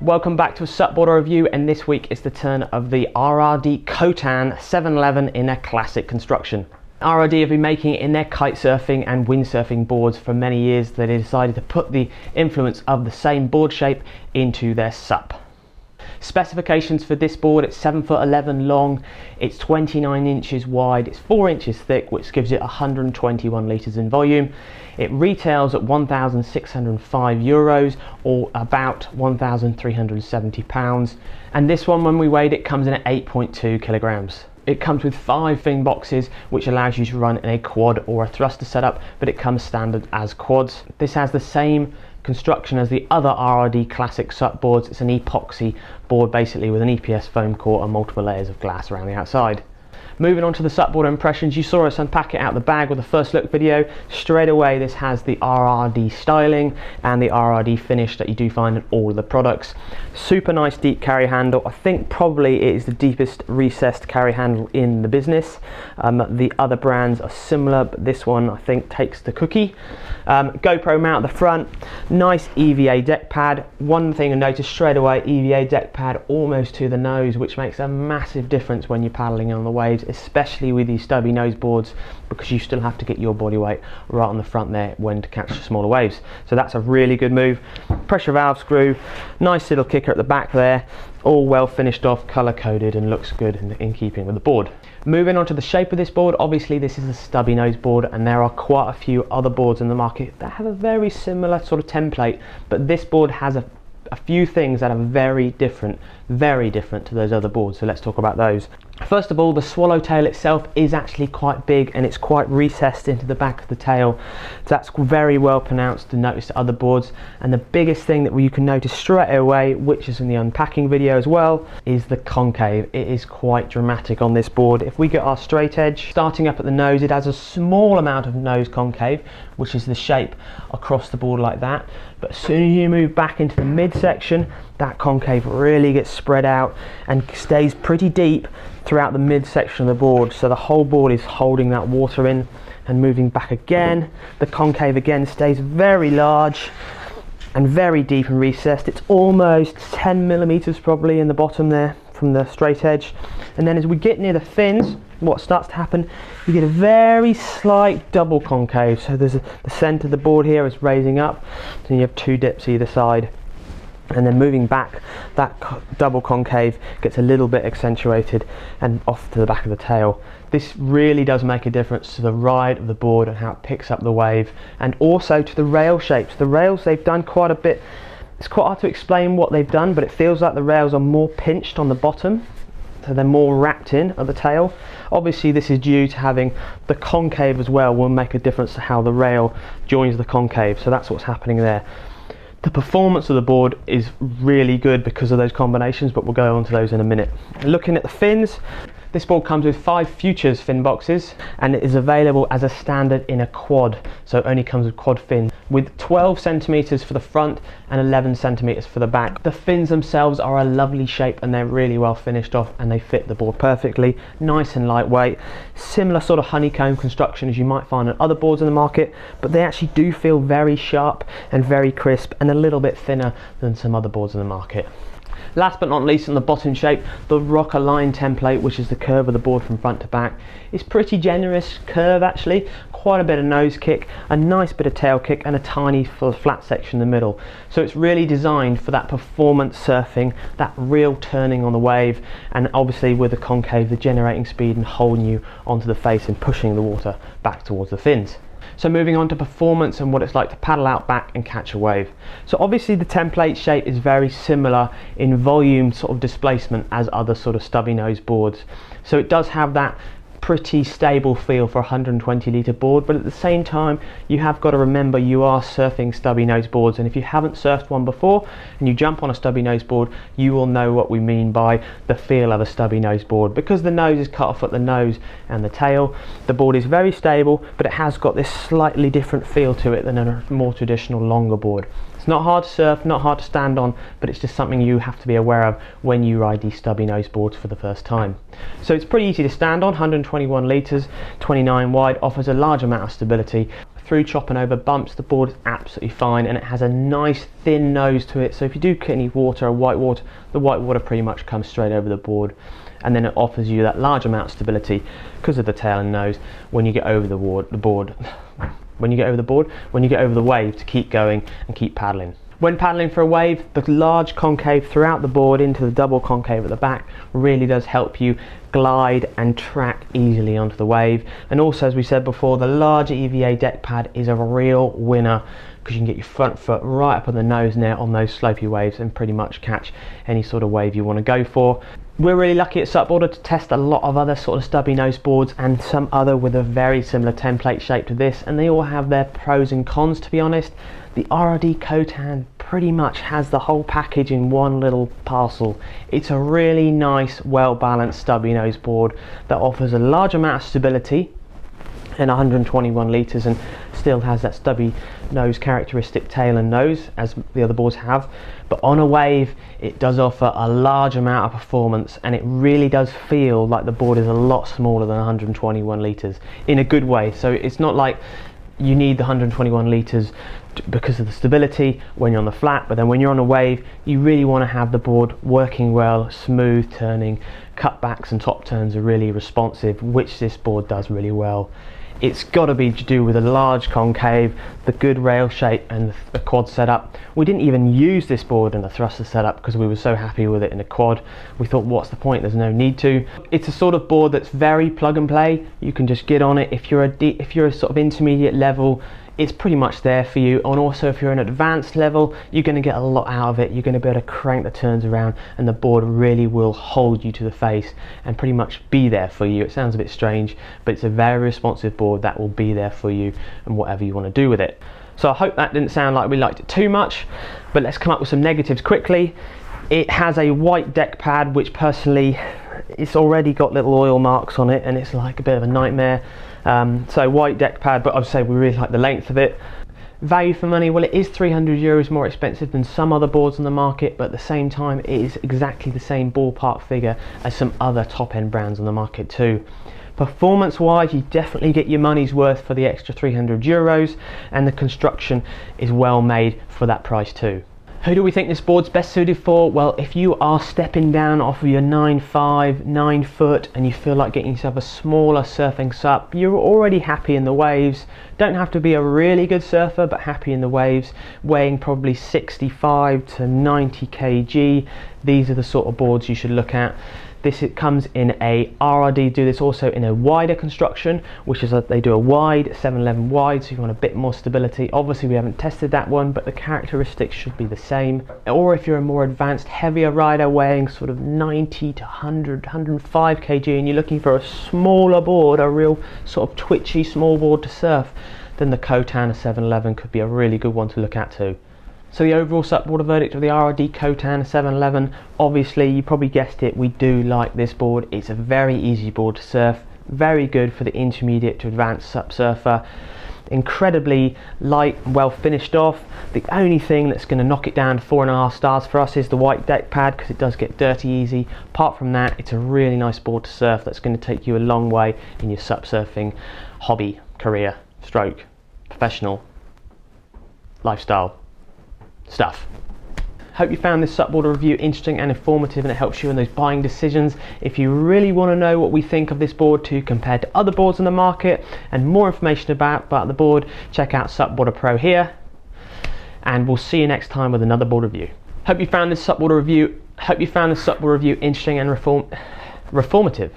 Welcome back to a SUPboarder review, and this week is the turn of the RRD COTAN 711 in a classic construction. RRD have been making it in their kitesurfing and windsurfing boards for many years. They decided to put the influence of the same board shape into their SUP. Specifications for this board: it's 7'11" long, it's 29 inches wide, it's 4 inches thick, which gives it 121 litres in volume. It retails at €1,605 or about £1,370, and this one, when we weighed it, comes in at 8.2 kilograms. It comes with 5 fin boxes, which allows you to run in a quad or a thruster setup, but it comes standard as quads. This has the same construction as the other RRD classic SUP boards. It's an epoxy board basically with an EPS foam core and multiple layers of glass around the outside. Moving on to the SUPboarder impressions, you saw us unpack it out of the bag with the first look video. Straight away, this has the RRD styling and the RRD finish that you do find in all of the products. Super nice deep carry handle. I think probably it is the deepest recessed carry handle in the business. The other brands are similar, but this one I think takes the cookie. GoPro mount at the front, nice EVA deck pad. One thing I noticed straight away, EVA deck pad almost to the nose, which makes a massive difference when you're paddling on the waves, especially with these stubby nose boards, because you still have to get your body weight right on the front there when to catch the smaller waves. So that's a really good move. Pressure valve screw, nice little kicker at the back there, all well finished off, color coded, and looks good in keeping with the board. Moving on to the shape of this board, obviously this is a stubby nose board, and there are quite a few other boards in the market that have a very similar sort of template, but this board has a few things that are very different to those other boards. So let's talk about those. First of all, the swallowtail itself is actually quite big, and it's quite recessed into the back of the tail. That's very well pronounced to notice to other boards. And the biggest thing that you can notice straight away, which is in the unpacking video as well, is the concave. It is quite dramatic on this board. If we get our straight edge, starting up at the nose, it has a small amount of nose concave, which is the shape across the board like that. But as soon as you move back into the midsection, that concave really gets spread out and stays pretty deep throughout the midsection of the board. So the whole board is holding that water in, and moving back again, the concave again stays very large and very deep and recessed. It's almost 10 millimeters probably in the bottom there from the straight edge. And then as we get near the fins, what starts to happen, you get a very slight double concave. So there's the center of the board here is raising up, so you have 2 dips either side, and then moving back, that double concave gets a little bit accentuated and off to the back of the tail. This really does make a difference to the ride of the board and how it picks up the wave, and also to the rail shapes. The rails, they've done quite a bit. It's quite hard to explain what they've done, but it feels like the rails are more pinched on the bottom, so they're more wrapped in at the tail. Obviously this is due to having the concave as well, will make a difference to how the rail joins the concave. So that's what's happening there. The performance of the board is really good because of those combinations, but we'll go on to those in a minute. Looking at the fins, this board comes with 5 Futures fin boxes, and it is available as a standard in a quad, so it only comes with quad fins, with 12 centimeters for the front and 11 centimeters for the back. The fins themselves are a lovely shape, and they're really well finished off, and they fit the board perfectly. Nice and lightweight, similar sort of honeycomb construction as you might find on other boards in the market, but they actually do feel very sharp and very crisp, and a little bit thinner than some other boards in the market. Last but not least, on the bottom shape, the rocker line template, which is the curve of the board from front to back, is pretty generous curve actually. Quite a bit of nose kick, a nice bit of tail kick, and a tiny flat section in the middle. So it's really designed for that performance surfing, that real turning on the wave, and obviously with the concave, the generating speed and holding you onto the face and pushing the water back towards the fins. So moving on to performance and what it's like to paddle out back and catch a wave. So obviously the template shape is very similar in volume sort of displacement as other sort of stubby nose boards. So it does have that pretty stable feel for a 120 litre board, but at the same time you have got to remember you are surfing stubby nose boards, and if you haven't surfed one before and you jump on a stubby nose board, you will know what we mean by the feel of a stubby nose board. Because the nose is cut off at the nose and the tail, the board is very stable, but it has got this slightly different feel to it than a more traditional longer board. It's not hard to surf, not hard to stand on, but it's just something you have to be aware of when you ride these stubby nose boards for the first time. So it's pretty easy to stand on, 121 litres, 29 wide, offers a large amount of stability. through chopping over bumps, the board is absolutely fine, and it has a nice thin nose to it, so if you do get any water or white water, the white water pretty much comes straight over the board, and then it offers you that large amount of stability because of the tail and nose when you get over the wave to keep going and keep paddling. When paddling for a wave, the large concave throughout the board into the double concave at the back really does help you glide and track easily onto the wave. And also, as we said before, the larger EVA deck pad is a real winner because you can get your front foot right up on the nose now on those slopey waves and pretty much catch any sort of wave you want to go for. We're really lucky at SUPboarder to test a lot of other sort of stubby nose boards and some other with a very similar template shape to this, and they all have their pros and cons, to be honest. The RRD COTAN pretty much has the whole package in one little parcel. It's a really nice, well balanced stubby nose board that offers a large amount of stability and 121 litres and still has that stubby nose characteristic tail and nose as the other boards have, but on a wave it does offer a large amount of performance, and it really does feel like the board is a lot smaller than 121 litres in a good way. So it's not like you need the 121 litres because of the stability when you're on the flat, but then when you're on a wave you really want to have the board working well, smooth turning, cutbacks and top turns are really responsive, which this board does really well. It's got to be to do with a large concave, the good rail shape and the quad setup. We didn't even use this board in the thruster setup because we were so happy with it in the quad. We thought, what's the point, there's no need to. It's a sort of board that's very plug and play. You can just get on it. If you're a sort of intermediate level, it's pretty much there for you, and also if you're an advanced level you're going to get a lot out of it. You're going to be able to crank the turns around and the board really will hold you to the face and pretty much be there for you. It sounds a bit strange, but it's a very responsive board that will be there for you and whatever you want to do with it. So I hope that didn't sound like we liked it too much, but let's come up with some negatives quickly. It has a white deck pad, which personally it's already got little oil marks on it and it's like a bit of a nightmare. So white deck pad, but I'd say we really like the length of it. Value for money, well, it is €300 more expensive than some other boards on the market, but at the same time it is exactly the same ballpark figure as some other top end brands on the market too. Performance wise, you definitely get your money's worth for the extra €300, and the construction is well made for that price too. Who do we think this board's best suited for? Well, if you are stepping down off of your 9.5, 9 foot and you feel like getting yourself a smaller surfing SUP, you're already happy in the waves, don't have to be a really good surfer but happy in the waves, weighing probably 65 to 90 kg, these are the sort of boards you should look at. It comes in a RRD, do this also in a wider construction, which is they do a wide 711 wide, so you want a bit more stability. Obviously we haven't tested that one, but the characteristics should be the same. Or if you're a more advanced, heavier rider weighing sort of 90 to 100, 105 kg and you're looking for a smaller board, a real sort of twitchy small board to surf, then the COTAN 711 could be a really good one to look at too. So the overall SUPboarder verdict of the RRD COTAN 711, obviously you probably guessed it, we do like this board. It's a very easy board to surf, very good for the intermediate to advanced SUP surfer, incredibly light, well finished off. The only thing that's going to knock it down to 4.5 stars for us is the white deck pad, because it does get dirty easy. Apart from that, it's a really nice board to surf that's going to take you a long way in your SUP surfing hobby, career, stroke, professional, lifestyle stuff. Hope you found this SUPboarder review interesting and informative, and it helps you in those buying decisions. If you really want to know what we think of this board too compared to other boards on the market and more information about the board, check out SUPboarder Pro here, and we'll see you next time with another board review. Hope you found this SUPboarder review interesting and reformative.